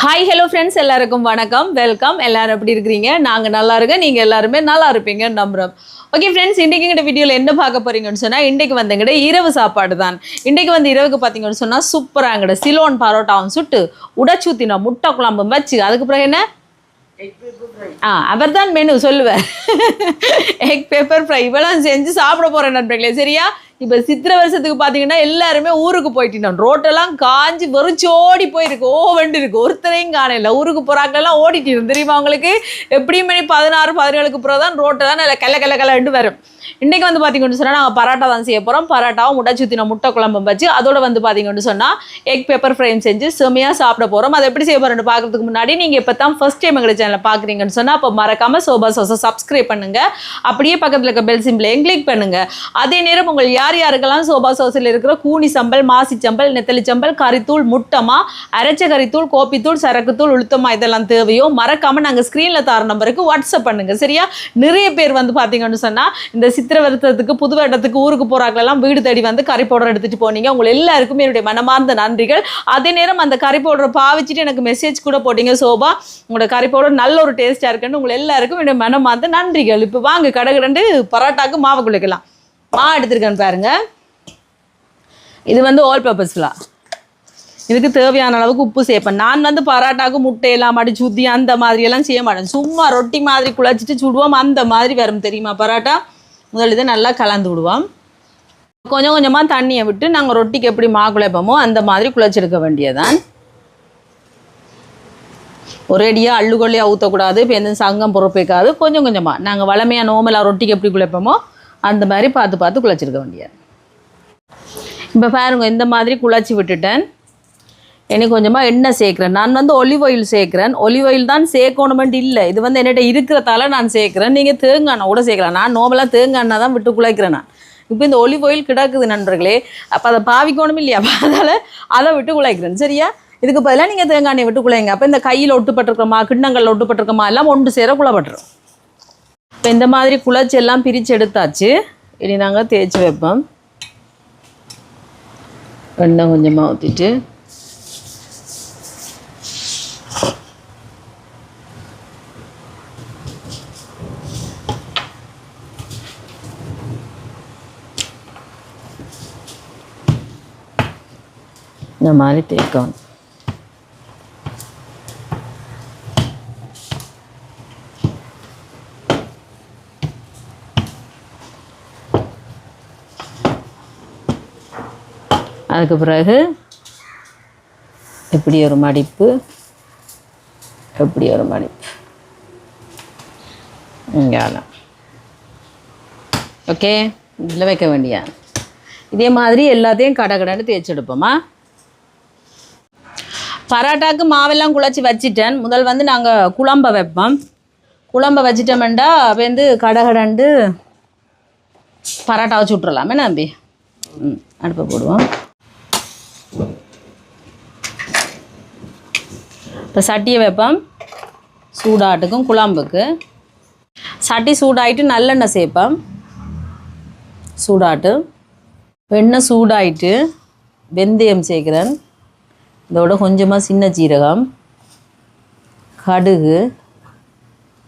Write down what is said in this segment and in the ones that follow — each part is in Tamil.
ஹாய் ஹலோ ஃப்ரெண்ட்ஸ், எல்லாருக்கும் வணக்கம், வெல்கம். எல்லாரும் எப்படி இருக்கிறீங்க? நாங்கள் நல்லா இருக்கோம், நீங்கள் எல்லாருமே நல்லா இருப்பீங்கன்னு நம்புகிறோம். ஓகே ஃப்ரெண்ட்ஸ், இன்றைக்கி எங்கிட்ட வீடியோவில் என்ன பார்க்க போகிறீங்கன்னு சொன்னால், இன்றைக்கு வந்து எங்கிட்ட இரவு சாப்பாடு தான். இன்றைக்கு வந்து இரவுக்கு பார்த்தீங்கன்னு சொன்னால் சூப்பராக எங்கிட்ட சிலோன் பரோட்டாவும் சுட்டு உடச்சூத்தின முட்டை குழம்பும் வச்சு, அதுக்கு பிறகு என்ன அவர் தான் மெனு சொல்லுவேன். எக் பெப்பர் ஃப்ரை இவெல்லாம் செஞ்சு சாப்பிட போகிறேன் நண்பர்களே. சரியா? இப்போ சித்திரை வருஷத்துக்கு பார்த்தீங்கன்னா எல்லாருமே ஊருக்கு போயிட்டோம். ரோட்டெல்லாம் காஞ்சி வெறிச்சோடி போயிருக்கு, ஓவண்டு இருக்குது, ஒருத்தரையும் காணல. ஊருக்கு போகிறாக்கெல்லாம் ஓடிட்டு தெரியுமா உங்களுக்கு? எப்படியும் மணி 16-17க்கு பிறகு தான் ரோட்டெல்லாம் நல்லா கல்ல வரும். இன்றைக்கி வந்து பார்த்தீங்கன்னு சொன்னால் நாங்கள் பரோட்டா தான் செய்ய போகிறோம். பரோட்டாவும் முட்டைச்சுத்தின முட்டை குழம்பும் வச்சு அதோட வந்து பார்த்தீங்கன்னு சொன்னால் எக் பெப்பர் ஃப்ரையும் செஞ்சு செம்மையாக சாப்பிட போகிறோம். அதை எப்படி செய்ய போகிறோன்னு பார்க்குறதுக்கு முன்னாடி நீங்கள் இப்போ தான் ஃபஸ்ட் டைம் எங்கள் சேனலில் பார்க்குறீங்கன்னு சொன்னால் அப்போ மறக்காமல் சோபா சோஸை சப்ஸ்கிரைப் பண்ணுங்கள். அப்படியே பக்கத்தில் இருக்க பெல் சிம்பிளையும் கிளிக் பண்ணுங்கள். அதே நேரம் உங்கள் யாருக்கெல்லாம் சோபா சோஸில் இருக்கிற கூனி சம்பல், மாசி சம்பல், நெத்தலி சம்பல், கறித்தூள், முட்டமா, அரைச்ச கறித்தூள், கோப்பித்தூள், சரக்குத்தூள், உளுத்தமா இதெல்லாம் தேவையோ மறக்காமல் நாங்கள் ஸ்க்ரீனில் தர நம்பருக்கு வாட்ஸ்அப் பண்ணுங்கள். சரியா? நிறைய பேர் வந்து பார்த்தீங்கன்னு சொன்னால் இந்த சித்திரை வருத்தத்துக்கு புது வருடத்துக்கு ஊருக்கு போறாங்களெல்லாம் வீடு தேடி வந்து கறி பவுடர் எடுத்துட்டு போனீங்க. உங்களை எல்லாருக்குமே என்னுடைய மனமார்ந்த நன்றிகள். அதே நேரம் அந்த கறி பவுடரை பாவிச்சுட்டு எனக்கு மெசேஜ் கூட போட்டீங்க, சோபா உங்களோட கறி பவுடர் நல்ல ஒரு டேஸ்டா இருக்குன்னு. உங்களை எல்லாருக்கும் என்னுடைய மனமார்ந்த நன்றிகள். இப்போ வாங்க கடகடண்டு பரோட்டாக்கு மாவு குளிக்கலாம். மாவு எடுத்துருக்கேன்னு பாருங்க. இது வந்து ஆல் பர்பஸ் ஃப்ளார். இதுக்கு தேவையான அளவுக்கு உப்பு சேர்ப்பேன். நான் வந்து பரோட்டாக்கு முட்டையெல்லாம் அடிச்சு ஊற்றி அந்த மாதிரியெல்லாம் செய்ய மாட்டேன். சும்மா ரொட்டி மாதிரி குழச்சிட்டு சுடுவோம், அந்த மாதிரி வரும் தெரியுமா பரோட்டா. முதல் இதை நல்லா கலந்து விடுவோம். கொஞ்சம் கொஞ்சமாக தண்ணியை விட்டு நாங்கள் ரொட்டிக்கு எப்படி மாவு குழைப்போமோ அந்த மாதிரி குழைச்செடுக்க வேண்டியதான். ஒரேடியாக அள்ளுகொள்ளியாக ஊற்றக்கூடாது. இப்போ எந்த சங்கம் பொறுப்பேக்காது. கொஞ்சம் கொஞ்சமாக நாங்கள் வளமையாக நோமலாக ரொட்டிக்கு எப்படி குழைப்போமோ அந்த மாதிரி பார்த்து பார்த்து குழைச்சிருக்க வேண்டியது. இப்போ பாருங்க, இந்த மாதிரி குழைச்சி விட்டுட்டேன். எனக்கு கொஞ்சமாக எண்ணெய் சேர்க்குறேன். நான் வந்து ஒலிவ் ஆயில் சேர்க்குறேன். ஒலிவ் ஆயில் தான் சேர்க்கணுமெண்ட் இல்லை, இது வந்து என்கிட்ட இருக்கிறதால நான் சேர்க்குறேன். நீங்கள் தேங்காய் எண்ணெய் கூட சேர்க்கலாம். நான் நோமலாக தேங்காய் எண்ணெய் தான் விட்டு குழைக்கிறேன். நான் இப்போ இந்த ஒலிவ் ஆயில் கிடக்குது நண்பர்களே, அப்போ அதை பாவிக்கணும் இல்லையா, அதனால் அதை விட்டு குழைக்கிறேன். சரியா? இதுக்கு பதிலாக நீங்கள் தேங்காய் எண்ணெய் விட்டு குழைங்க. அப்போ இந்த கையில் ஒட்டுப்பட்டிருக்கமா, கிண்ணங்களில் ஒட்டுப்பட்டிருக்கமா எல்லாம் ஒன்று சேர குழப்பட்டுரும். இப்போ இந்த மாதிரி குழைச்சி எல்லாம் பிரித்து எடுத்தாச்சு. இனி நாங்கள் தேய்ச்சி வைப்போம். எண்ணெய் கொஞ்சமாக ஊற்றிட்டு இந்த மாதிரி தேய்க்கணும். அதுக்கு பிறகு இப்படி ஒரு மடிப்பு, எப்படி ஒரு மடிப்பு இங்கெல்லாம். ஓகே, இதில் வைக்க வேண்டிய இதே மாதிரி எல்லாத்தையும் கடகடன்னு தேய்ச்சி எடுப்போமா. பரோட்டாக்கு மாவெல்லாம் குழச்சி வச்சிட்டேன். முதல் வந்து நாங்கள் குழம்ப வைப்போம். குழம்ப வச்சிட்டோம்டா வந்து கடகடண்டு பரோட்டா வச்சு விட்றலாமே நம்பி. அடுப்பை போடுவோம். இப்போ சட்டியை வைப்போம் சூடாட்டுக்கும் குழம்புக்கு. சட்டி சூடாயிட்டு நல்லெண்ணெய் சேர்ப்போம். சூடாட்டு எண்ணெய் சூடாயிட்டு வெந்தயம் சேர்க்குறேன். இதோட கொஞ்சமாக சின்ன சீரகம், கடுகு,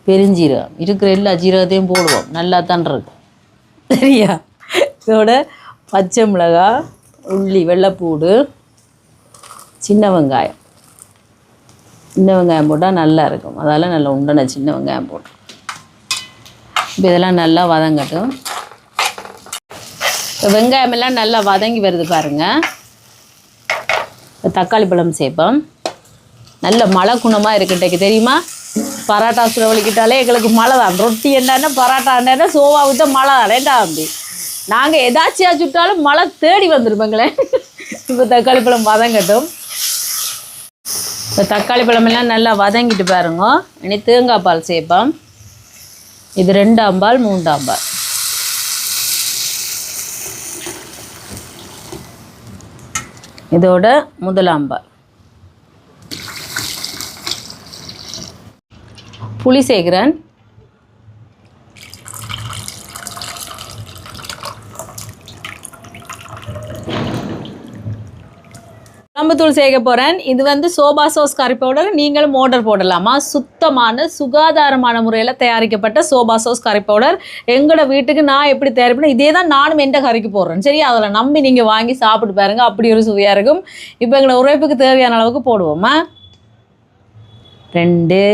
பெருஞ்சீரகம், இருக்கிற எல்லா ஜீரகத்தையும் போடுவோம். நல்லா தான் இருக்கும். சரியா? இதோட பச்சை மிளகாய், உள்ளி, வெள்ளைப்பூடு, சின்ன வெங்காயம். சின்ன வெங்காயம் போட்டால் நல்லா இருக்கும், அதால் நல்லா உண்டனை சின்ன வெங்காயம் போட்டு. இப்போ இதெல்லாம் நல்லா வதங்கட்டும். இப்போ வெங்காயமெல்லாம் நல்லா வதங்கி வருது பாருங்கள். தக்காளி பழம் சேர்ப்போம். நல்ல மழை குணமாக இருக்குன்றைக்கு தெரியுமா. பரோட்டா சுடவழிக்கிட்டாலே எங்களுக்கு மழை தான். ரொட்டி என்னன்னா பரோட்டா என்னன்னா சோவா விட்ட மழை தான். ஏண்டா அப்படி நாங்கள் எதாச்சியா சுட்டாலும் மழை தேடி வந்துருப்போங்களே. இப்போ தக்காளி பழம் வதங்கட்டும். இப்போ தக்காளி பழமெல்லாம் நல்லா வதங்கிட்டு பாருங்க. இனி தேங்காய் பால் சேர்ப்போம். இது 2ஆம் பால் 3ஆம் பால். இதோட 1ஆம் பால். புளி சேர்க்குறேன். குழம்புத்தூள் சேர்க்க போகிறேன். இது வந்து சோபா சாஸ் கறி பவுடர். நீங்களும் ஆர்டர் போடலாமா? சுத்தமான சுகாதாரமான முறையில் தயாரிக்கப்பட்ட சோபா சாஸ் கறி பவுடர். எங்களோட வீட்டுக்கு நான் எப்படி தயாரிப்பேன் இதே தான் நானும் எந்த கறிக்கு போடுறேன். சரி, அதில் நம்பி நீங்கள் வாங்கி சாப்பிட்டு பாருங்க, அப்படி ஒரு சுவையாக இருக்கும். இப்போ எங்களோட உழைப்புக்கு தேவையான அளவுக்கு போடுவோமா? 2.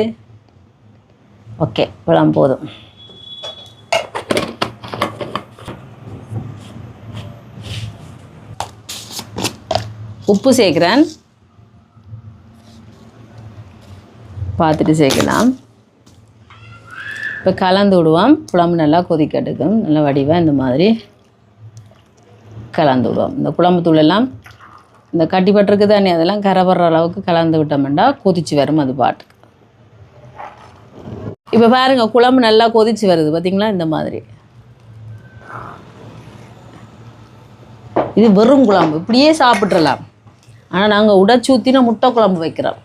ஓகே, இப்போலாம் போதும். உப்பு சேர்க்குறேன், பார்த்துட்டு சேர்க்கலாம். இப்போ கலந்து விடுவோம். குழம்பு நல்லா கொதிக்கட்டுக்கும். நல்லா வடிவாக இந்த மாதிரி கலந்து விடுவோம். இந்த குழம்பு தூளெல்லாம் இந்த கட்டிப்பட்டிருக்கு தானே, அதெல்லாம் கரைபடுற அளவுக்கு கலந்து விட்டோம்னா கொதிச்சு வரும் அது பாட்டுக்கு. இப்போ பாருங்கள், குழம்பு நல்லா கொதிச்சு வருது பார்த்திங்களா? இந்த மாதிரி. இது வெறும் குழம்பு, இப்படியே சாப்பிட்றலாம். ஆனால் நாங்கள் உடைச்சி ஊற்றின முட்டை குழம்பு வைக்கிறோம்.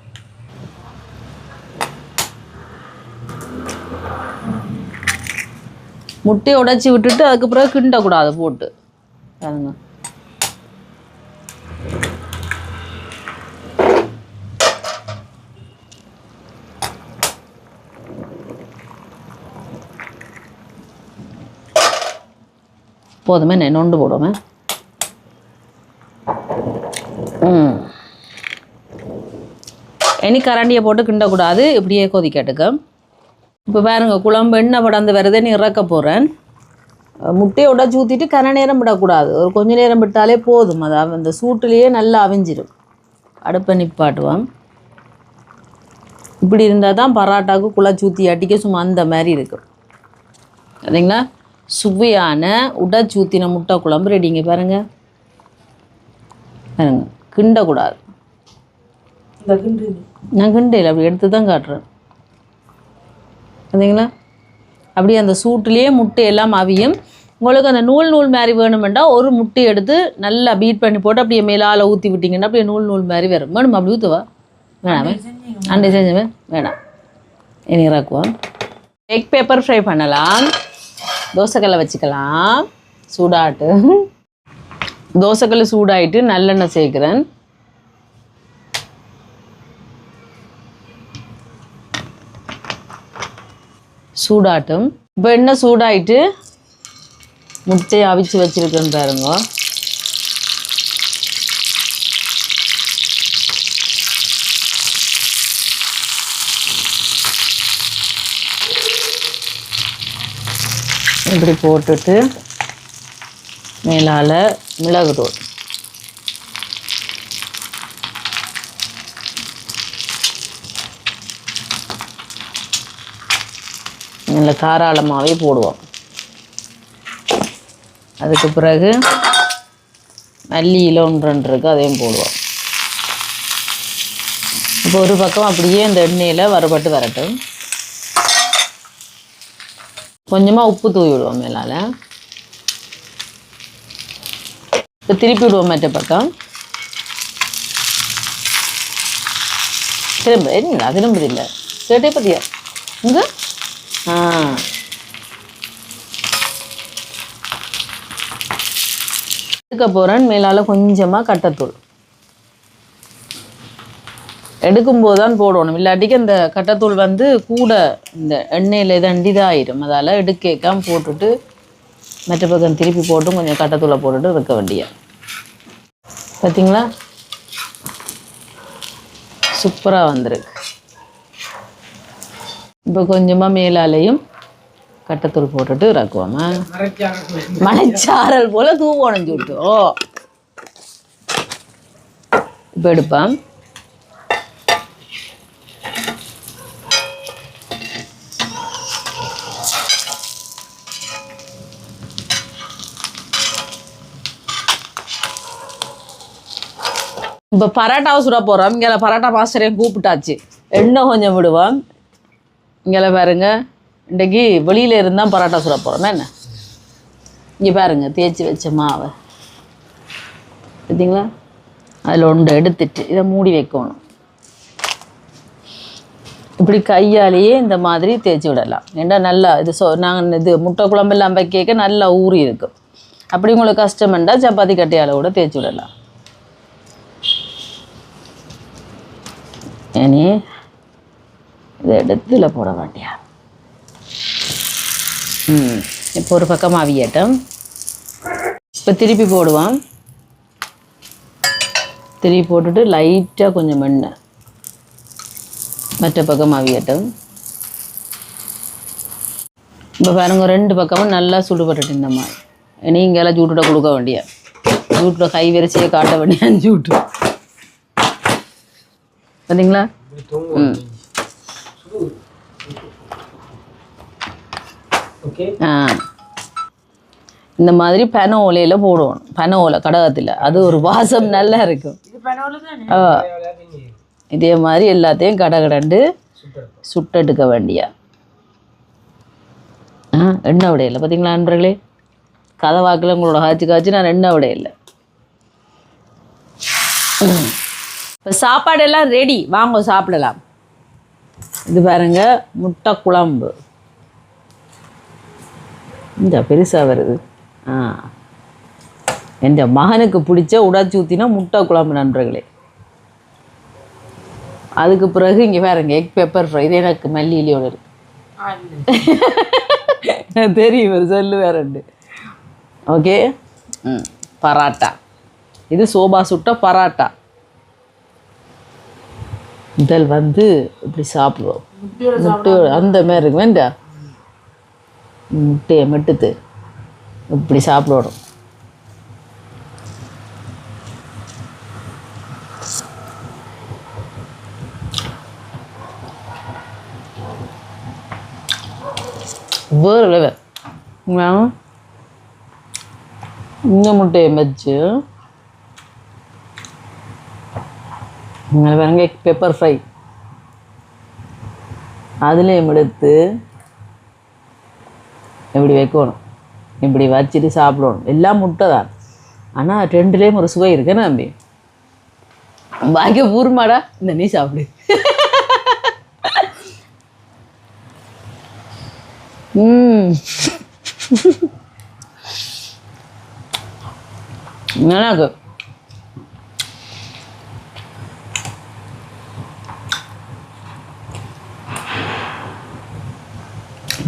முட்டையை உடைச்சி விட்டுட்டு அதுக்கு பிறகு கிண்டக்கூடாது போட்டு பாருங்க. போதுமே, நொண்டு போடுவோமே. இனி கரண்டியை போட்டு கிண்டக்கூடாது, இப்படியே கொதிக்கட்டுக்க. இப்போ பாருங்க, குழம்பு எண்ணெய் படந்து வருதுன்னு இறக்க போகிறேன். முட்டையை உடச்சி ஊற்றிட்டு கரை நேரம் விடக்கூடாது, ஒரு கொஞ்சம் நேரம் விட்டாலே போதும். அது அந்த சூட்டுலேயே நல்லா அவிஞ்சிடும். அடுப்பை நிப்பாட்டுவோம். இப்படி இருந்தால் தான் பரோட்டாவுக்கு குழச்சி ஊற்றி அடிக்க சும்மா அந்த மாதிரி இருக்கும். சரிங்களா? சுவையான உடச்சி ஊற்றின முட்டை குழம்பு ரெடிங்க. பாருங்கள் பாருங்க, கிண்டக்கூடாது. நான் கிண்டையில் அப்படி எடுத்து தான் காட்டுறேன். பார்த்தீங்களா? அப்படியே அந்த சூட்டுலேயே முட்டையெல்லாம் அவியும். உங்களுக்கு அந்த நூல் மாதிரி வேணுமெண்டா ஒரு முட்டை எடுத்து நல்லா பீட் பண்ணி போட்டு அப்படியே மேலால் ஊற்றி விட்டிங்கன்னா அப்படியே நூல் மாதிரி வரும். வேணும் அப்படி ஊற்றுவா? வேணாமே, அண்டை செஞ்சுவேன், வேணாம். இனி இறக்குவோம். எக் பேப்பர் ஃப்ரை பண்ணலாம். தோசைக்கல்லை வச்சுக்கலாம். சூடாட்டு. தோசைக்கல் சூடாயிட்டு நல்லெண்ணெய் சேர்க்குறேன். சூடாட்டும். இப்போ எண்ணெய் சூடாயிட்டு முட்டையை அவிச்சு வச்சுருக்கேன்னு பாருங்க. இப்படி போட்டுட்டு மேலால் மிளகுத்தூள், நல்ல தாராளமாகவே போடுவோம். அதுக்கு பிறகு மல்லியில் 1-2 இருக்குது, அதையும் போடுவோம். இப்போ ஒரு பக்கம் அப்படியே இந்த எண்ணெயில் வறுபட்டு வரட்டும். கொஞ்சமாக உப்பு தூவி விடுவோம் மேலால். இப்போ திருப்பி விடுவோம் மற்ற பக்கம். திரும்ப என்ன திரும்புதில்லை கேட்டே பற்றியா இங்கே? எடுக்க போகிறேன். மேலால் கொஞ்சமாக கட்டத்தூள் எடுக்கும்போது தான் போடணும், இல்லாட்டிக்கு அந்த கட்டத்தூள் வந்து கூட இந்த எண்ணெயில் தண்டிதாயிடும். அதால் எடுக்காம போட்டுட்டு மற்ற பக்கம் திருப்பி போட்டு கொஞ்சம் கட்டத்தூளை போட்டுட்டு இருக்க வேண்டிய. பார்த்தீங்களா? சூப்பராக வந்திருக்கு. இப்போ கொஞ்சமாக மேலாலையும் கட்டத்தூள் போட்டுட்டு இறக்குவோமா. மலைச்சாரல் போல் தூவோணும் சுட்டு. இப்போ எடுப்பேன். இப்போ பரோட்டாவை சுட போகிறோம். இங்கே பரோட்டா மாஸ்டரையும் கூப்பிட்டாச்சு. எண்ணெய் கொஞ்சம் விடுவோம். இங்கே பாருங்க, இன்றைக்கி வெளியில் இருந்தால் பரோட்டா சுட போகிறோம். என்ன இங்கே பாருங்கள், தேய்ச்சி வச்ச மாவை பார்த்தீங்களா? அதில் ஒன்று எடுத்துட்டு இதை மூடி வைக்கணும். இப்படி கையாலேயே இந்த மாதிரி தேய்ச்சி விடலாம். ஏன்னா நல்லா இது நாங்கள் இது முட்டை குழம்பெல்லாம் வைக்க நல்லா ஊறி இருக்கும். அப்படி உங்களுக்கு கஷ்டமெண்டா சப்பாத்தி கட்டையால் கூட தேய்ச்சி விடலாம். இனி இதை இடத்துல போட வேண்டியா. இப்போ ஒரு பக்கம் அவியட்டும். இப்போ திருப்பி போடுவான். திருப்பி போட்டுட்டு லைட்டாக கொஞ்சம் எண்ணெய் மற்ற பக்கம் அவியட்டும். இப்போ பாருங்க 2 பக்கமும் நல்லா சுடுபட்டுட்டு இந்த மாதிரி. இனி இங்கெல்லாம் ஜூட்டுட கொடுக்க வேண்டிய ஜூட்டுட கை வரிசையை காட்ட வேண்டிய ஜூட்டு பார்த்தீங்களா. இந்த மாதிரி பனை ஓலையில் போடுவோம். பனை ஓலை கடகத்தில் அது ஒரு வாசம் நல்லா இருக்கும். இதே மாதிரி எல்லாத்தையும் கடகடண்டு சுட்டெடுக்க வேண்டிய. எண்ணெய் விடையில்லை பார்த்தீங்களா நண்பர்களே. கதை வாக்கில் உங்களோட காய்ச்சி நான் எண்ணெய் விடையில்லை. இப்போ சாப்பாடெல்லாம் ரெடி, வாங்க சாப்பிடலாம். இது பாருங்க முட்டை குழம்பு இந்த பெருசாக வருது. என் மகனுக்கு பிடிச்ச உடாச்சி ஊற்றினா முட்டை குழம்பு நண்பர்களே. அதுக்கு பிறகு இங்கே பாருங்க எக் பெப்பர் ஃப்ரை. இது எனக்கு மல்லியிலையோடு இருக்கு தெரியும் சொல்லு வேறண்டு. ஓகே. பராட்டா. இது சோபா சுட்ட பராட்டா. இதில் வந்து இப்படி சாப்பிடுவோம். முட்டை அந்த மாதிரி இருக்கு வேண்டா. முட்டையை மெட்டுத்து இப்படி சாப்பிடணும். வேறு லெவல். இந்த முட்டையை வச்சு பாருங்க பெப்பர் ஃப்ரை அதுலேயும் எடுத்து இப்படி வைக்கணும். இப்படி வச்சுட்டு சாப்பிடணும். எல்லாம் முட்டை தான், ஆனால் 2லேயும் ஒரு சுவை இருக்குன்னு நம்பி பாக்கிய பூர்மாடா. இந்த நீ சாப்பிடு. எனக்கு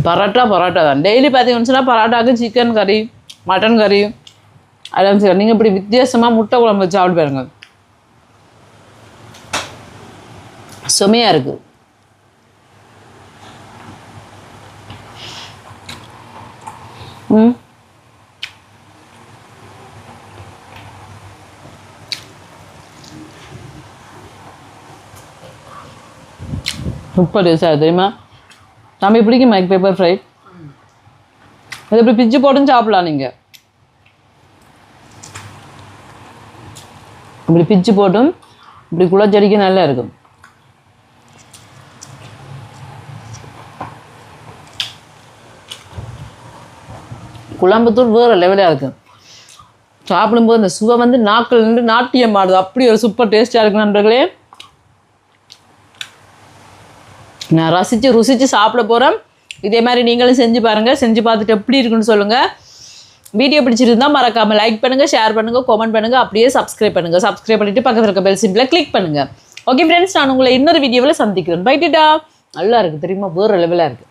பரோட்டா தான் டெய்லி பார்த்தீங்கன்னு சொன்னால் பரோட்டாவுக்கு சிக்கன் கறி மட்டன் கறி அதெல்லாம் சரி. நீங்கள் இப்படி வித்தியாசமாக முட்டை குழம்பு வச்சு சாப்பிட்டு பாருங்க, சுமையாக இருக்குது. சூப்பர் டேஸ்டாக தெரியுமா. நம்ம பிடிக்கும் எக் பெப்பர் ஃப்ரை. அது இப்படி பிச்சு போட்டுன்னு சாப்பிடலாம். நீங்கள் இப்படி பிச்சு போட்டும் இப்படி குளச்சடிக்க நல்லா இருக்கும். குழம்புத்தூள் வேறு லெவலாக இருக்கும். சாப்பிடும்போது அந்த சுவை வந்து நாக்கில் நின்று நாட்டியம் ஆடுது. அப்படி ஒரு சூப்பர் டேஸ்டாக இருக்கு நண்பர்களே. நான் ருசித்து சாப்பிட போகிறேன். இதே மாதிரி நீங்களும் செஞ்சு பாருங்கள். செஞ்சு பார்த்துட்டு எப்படி இருக்குன்னு சொல்லுங்கள். வீடியோ பிடிச்சிருந்தால் மறக்காமல் லைக் பண்ணுங்கள், ஷேர் பண்ணுங்கள், கமெண்ட் பண்ணுங்கள், அப்படியே சப்ஸ்கிரைப் பண்ணுங்கள். சப்ஸ்கிரைப் பண்ணிவிட்டு பக்கத்தில் இருக்க பெல் சிம்பிளை கிளிக் பண்ணுங்கள். ஓகே ஃப்ரெண்ட்ஸ், நான் உங்களை இன்னொரு வீடியோவில் சந்திக்கிறேன். பைட்டுடா. நல்லா இருக்குது தெரியுமா, வேறு லெவலாக இருக்குது.